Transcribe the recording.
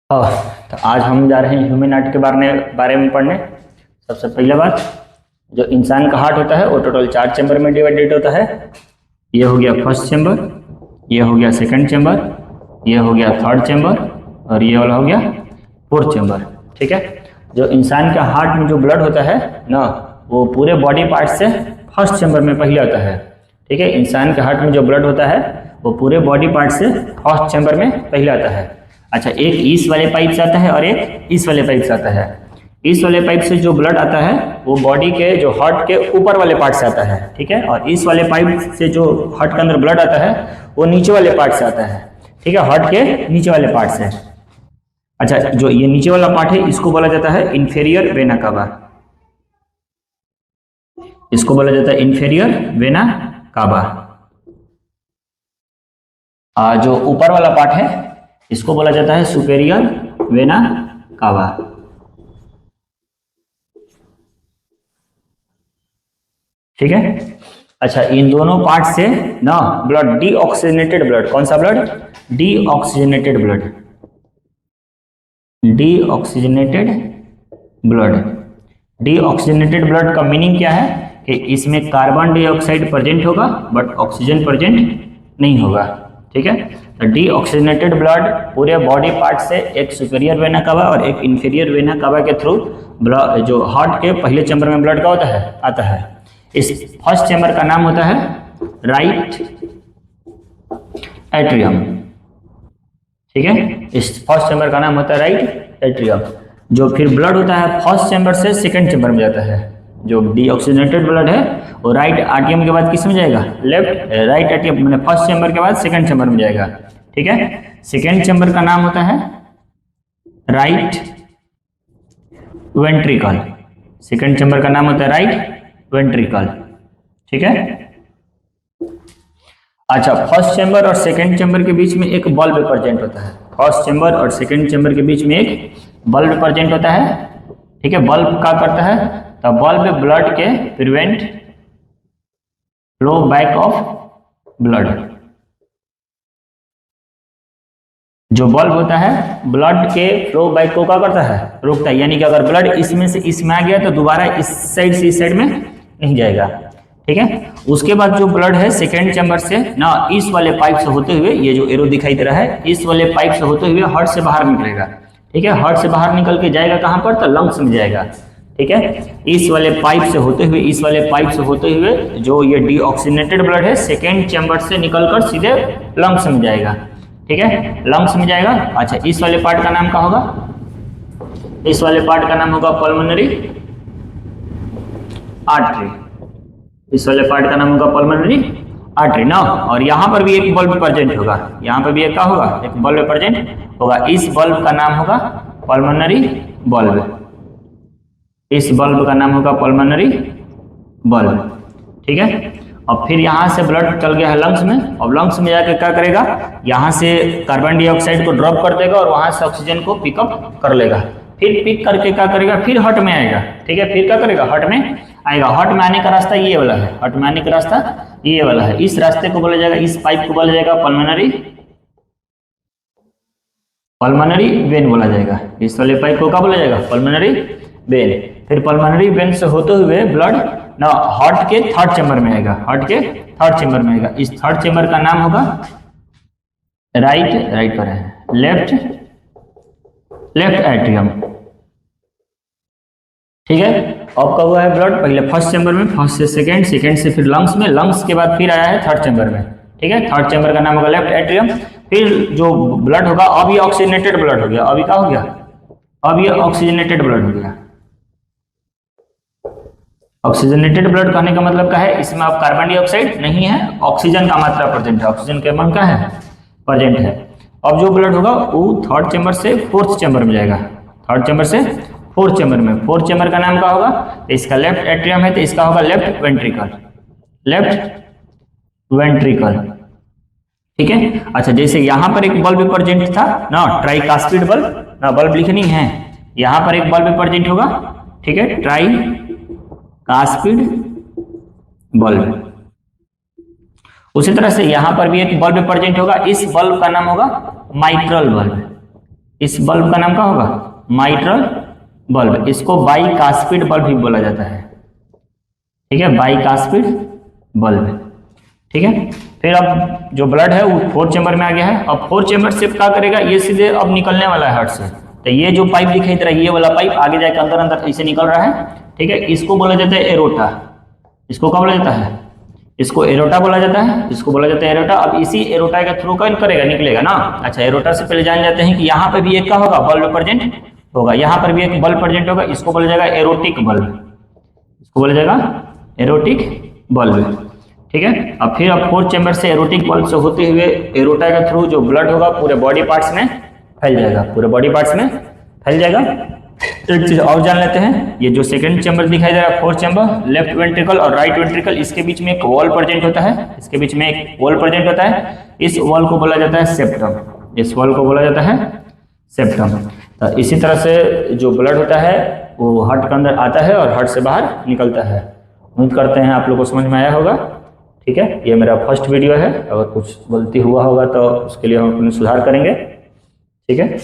हाँ, तो आज हम जा रहे हैं ह्यूमन हार्ट के बारे में पढ़ने। सबसे पहला बात, जो इंसान का हार्ट होता है वो टोटल 4 चैम्बर में डिवाइडेड होता है। ये हो गया फर्स्ट चैम्बर, ये हो गया सेकंड चैम्बर, ये हो गया थर्ड चैम्बर और ये वाला हो गया फोर्थ चैम्बर। ठीक है, जो इंसान का हार्ट में जो ब्लड होता है ना, वो पूरे बॉडी पार्ट से फर्स्ट चैम्बर में पहले आता है। ठीक है, इंसान के हार्ट में जो ब्लड होता है वो पूरे बॉडी पार्ट से फर्स्ट चैम्बर में पहले आता है। अच्छा, एक इस वाले पाइप से आता है और एक इस वाले पाइप से आता है। इस वाले पाइप से जो ब्लड आता है वो बॉडी के जो हार्ट के ऊपर वाले पार्ट से आता है। ठीक है, और इस वाले पाइप से जो हार्ट के अंदर ब्लड आता है वो नीचे वाले पार्ट से आता है। ठीक है, हार्ट के नीचे वाले पार्ट से। अच्छा, जो ये नीचे वाला पार्ट है इसको बोला जाता है इंफीरियर वेना कावा। इसको बोला जाता है इंफीरियर वेना कावा। जो ऊपर वाला पार्ट है इसको बोला जाता है सुपेरियर वेना कावा। ठीक है, अच्छा, इन दोनों पार्ट से ना ब्लड डीऑक्सीजनेटेड ब्लड, कौन सा blood? Deoxygenated blood, deoxygenated blood. Deoxygenated blood का मीनिंग क्या है कि इसमें कार्बन डाइऑक्साइड प्रेजेंट होगा बट ऑक्सीजन प्रेजेंट नहीं होगा। ठीक है, तो डीऑक्सीजनेटेड ब्लड पूरे बॉडी पार्ट से एक सुपेरियर वेना कावा और एक इंफीरियर वेना कावा के थ्रू ब्लड जो हार्ट के पहले चैम्बर में ब्लड का होता है आता है। इस फर्स्ट चैम्बर का नाम होता है राइट एट्रियम। ठीक है, इस फर्स्ट चैम्बर का नाम होता है राइट एट्रियम। जो फिर ब्लड होता है फर्स्ट चैम्बर से सेकंड चैम्बर में जाता है। जो डीऑक्सीजनेटेड ब्लड है वो राइट एट्रियम के बाद किस में जाएगा? लेफ्ट राइट एट्रियम, मतलब फर्स्ट चैम्बर के बाद सेकंड चैम्बर में जाएगा। ठीक है, सेकंड चैम्बर का नाम होता है राइट वेंट्रिकल। सेकंड चैम्बर का नाम होता है राइट वेंट्रिकल। ठीक है, अच्छा, फर्स्ट चैम्बर और सेकंड चैम्बर के बीच में एक बल्ब प्रेजेंट होता है। फर्स्ट चैम्बर और सेकंड चैम्बर के बीच में एक बल्ब प्रेजेंट होता है। ठीक है, बल्ब क्या करता है? तो बल्ब ब्लड के prevent flow back of blood. जो बल्ब होता है ब्लड के फ्लो बैक को क्या करता है? रोकता है। यानी कि अगर ब्लड इसमें से इसमें आ गया तो दोबारा इस साइड से इस साइड में नहीं जाएगा। ठीक है, उसके बाद जो ब्लड है सेकेंड चैम्बर से ना इस वाले पाइप से होते हुए, ये जो एरो दिखाई दे रहा है, इस वाले पाइप से होते हुए हार्ट से बाहर निकलेगा। ठीक है, हार्ट से बाहर निकल के जाएगा कहां पर? तो लंग्स में जाएगा। ठीक है, इस वाले पाइप से होते हुए, इस वाले पाइप से होते हुए जो ये डीऑक्सीजनेटेड ब्लड है सेकेंड चैम्बर से निकलकर सीधे लंग्स में जाएगा। ठीक है, लंग्स में जाएगा। अच्छा, इस वाले पार्ट का नाम क्या होगा? इस वाले पार्ट का नाम होगा पल्मोनरी आर्टरी। इस वाले पार्ट का नाम होगा पल्मोनरी आर्टरी ना। और यहाँ पर भी एक बल्ब प्रेजेंट होगा। यहाँ पर भी एक क्या होगा? एक बल्ब प्रेजेंट होगा। इस बल्ब का नाम होगा पल्मोनरी बल्ब। इस बल्ब का नाम होगा पल्मोनरी बल्ब। ठीक है, और फिर यहाँ से ब्लड चल गया है लंग्स में। और लंग्स में जाकर क्या करेगा? यहाँ से कार्बन डाइऑक्साइड को ड्रॉप कर देगा और वहां से ऑक्सीजन को पिकअप कर लेगा। फिर पिक करके क्या करेगा? फिर हार्ट में आएगा। ठीक है, फिर क्या करेगा? हार्ट में आएगा। हार्ट में आने का रास्ता ये वाला है। हार्ट में आने का रास्ता ये वाला है। इस रास्ते को बोला जाएगा, इस पाइप को बोला जाएगा पल्मोनरी वेन बोला जाएगा। इस वाले पाइप को क्या बोला जाएगा? Pulmonary vein. फिर पल्मोनरी वेन से होते हुए ब्लड ना हार्ट के थर्ड चैम्बर में आएगा। हार्ट के थर्ड चैम्बर में आएगा। इस थर्ड चैम्बर का नाम होगा राइट पर है लेफ्ट एट्रियम। ठीक है, अब कब हुआ है ब्लड? पहले फर्स्ट चैम्बर में, फर्स्ट से सेकंड, सेकंड से फिर लंग्स में, लंग्स के बाद फिर आया है थर्ड चैम्बर में। ठीक है, थर्ड चैम्बर का नाम होगा लेफ्ट एट्रियम। फिर जो ब्लड होगा, अब ये ऑक्सीजनेटेड ब्लड हो गया। अभी क्या हो गया? अब ये ऑक्सीजनेटेड ब्लड हो गया। ऑक्सीजनेटेड ब्लड कहने का मतलब क्या है? इसमें अब कार्बन डाइऑक्साइड नहीं है, ऑक्सीजन का मात्रा प्रेजेंट है। ऑक्सीजन का मान क्या है? प्रेजेंट है। अब जो ब्लड होगा वो थर्ड चैम्बर से फोर्थ चैम्बर में जाएगा। थर्ड चैम्बर से फोर्थ चैम्बर में। फोर्थ चैम्बर का नाम क्या होगा? तो इसका लेफ्ट एट्रियम है तो इसका होगा लेफ्ट वेंट्रिकल। Left ventricle. ठीक है, अच्छा, जैसे यहाँ पर एक बल्ब प्रेजेंट था ना, ट्राइकास्पिड बल्ब ना, बल्ब लिखनी है। यहाँ पर एक बल्ब प्रेजेंट होगा। ठीक है, ट्राइकास्पिड बल्ब। उसी तरह से यहाँ पर भी एक बल्ब प्रेजेंट होगा। इस बल्ब का नाम होगा माइट्रल बल्ब। इस बल्ब का नाम क्या होगा? Mitral bulb. इसको बाइकास्पिड बल्ब भी बोला जाता है, ठीक है, बाइकास्पिड बल्ब, ठीक है। फिर अब जो ब्लड है वो 4 चेंबर में आ गया है। अब 4 चेंबर से क्या करेगा, ये सीधे अब निकलने वाला है हार्ट से। तो ये जो पाइप दिखाई दे रहा है, ये वाला पाइप आगे जाके अंदर अंदर ऐसे निकल रहा है, ठीक है, इसको बोला जाता है एरोटा। इसको क्या बोला जाता है? इसको एरोटा बोला जाता है, इसको बोला जाता है एरोटा। अब इसी एरोटा के थ्रू क्या करेगा, निकलेगा ना। अच्छा, एरोटा से पहले जान जाते हैं कि यहाँ पे भी एक क्या होगा, बल्ब प्रेजेंट होगा, यहाँ पर भी एक बल्ब प्रेजेंट होगा, इसको बोला जाएगा एरोटिक बल्ब, इसको बोला जाएगा एरोटिक बल्ब, ठीक है। अब फिर अब 4 चेंबर से एरोटिक बल्ब से होते हुए एरोटा के थ्रू जो ब्लड होगा पूरे बॉडी पार्ट्स में फैल जाएगा, पूरे बॉडी पार्ट्स में फैल जाएगा। एक चीज और जान लेते हैं, ये जो सेकंड चेंबर दिखाई दे रहा है 4 चेंबर, लेफ्ट वेंट्रिकल और राइट वेंट्रिकल, इसके बीच में एक वॉल प्रेजेंट होता है, इसके बीच में एक वॉल प्रेजेंट होता है। इस वॉल को बोला जाता है सेप्टम, इस वॉल को बोला जाता है सेप्टम। तो इसी तरह से जो ब्लड होता है वो हार्ट के अंदर आता है और हार्ट से बाहर निकलता है। उम्मीद करते हैं आप लोगों को समझ में आया होगा, ठीक है। ये मेरा फर्स्ट वीडियो है, अगर कुछ गलती हुआ होगा तो उसके लिए हम अपने सुधार करेंगे, ठीक है।